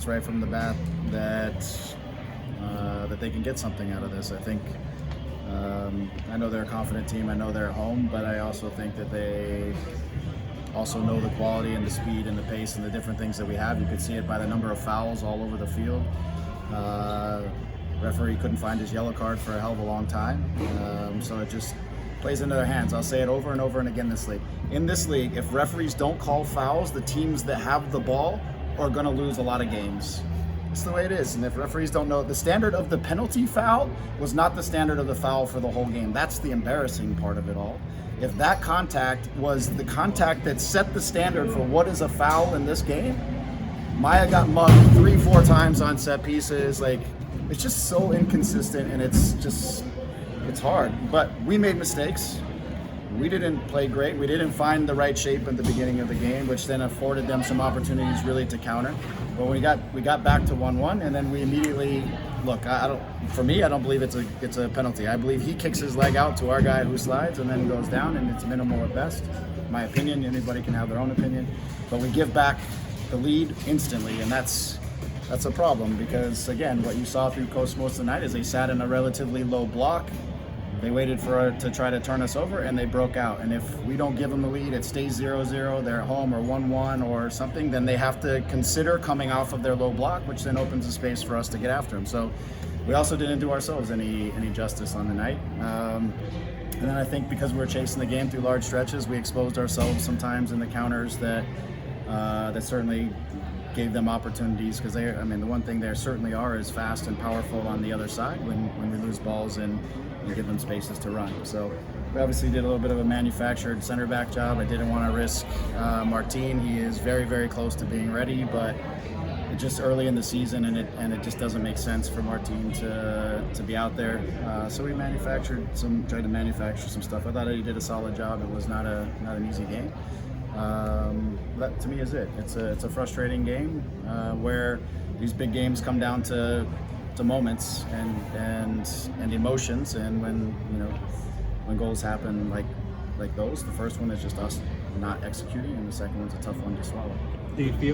confidence right from the bat that that they can get something out of this. I think I know they're a confident team. I know they're at home, but I also think that they also know the quality and the speed and the pace and the different things that we have. You could see it by the number of fouls all over the field. Referee couldn't find his yellow card for a hell of a long time, so it just plays into their hands. I'll say it over and over and again this league. In this league, if referees don't call fouls, the teams that have the ball are going to lose a lot of games. It's the way it is. And if referees don't know, the standard of the penalty foul was not the standard of the foul for the whole game. That's the embarrassing part of it all. If that contact was the contact that set the standard for what is a foul in this game, Maya got mugged 3-4 times on set pieces. Like, it's just so inconsistent, and it's hard. But we made mistakes. We didn't play great. We didn't find the right shape at the beginning of the game, which then afforded them some opportunities really to counter. But we got back to 1-1, and then we immediately look. I don't believe it's a penalty. I believe he kicks his leg out to our guy who slides and then goes down, and it's minimal at best. My opinion. Anybody can have their own opinion, but we give back the lead instantly, and that's a problem because again, what you saw through Coast most of the night is they sat in a relatively low block. They waited for it to try to turn us over, and they broke out. And if we don't give them the lead, it stays 0-0, they're at home, or 1-1 or something, then they have to consider coming off of their low block, which then opens the space for us to get after them. So we also didn't do ourselves any justice on the night. And then I think because we were chasing the game through large stretches, we exposed ourselves sometimes in the counters that certainly gave them opportunities, because the one thing they certainly are is fast and powerful on the other side when we lose balls and you give them spaces to run. So we obviously did a little bit of a manufactured center back job. I didn't want to risk Martin. He is very, very close to being ready, but it's just early in the season, and it just doesn't make sense for Martin to be out there. So we tried to manufacture some stuff. I thought he did a solid job. It was not an easy game. That to me is it. It's a frustrating game where these big games come down to moments and emotions, and when goals happen like those, the first one is just us not executing, and the second one's a tough one to swallow. Do you feel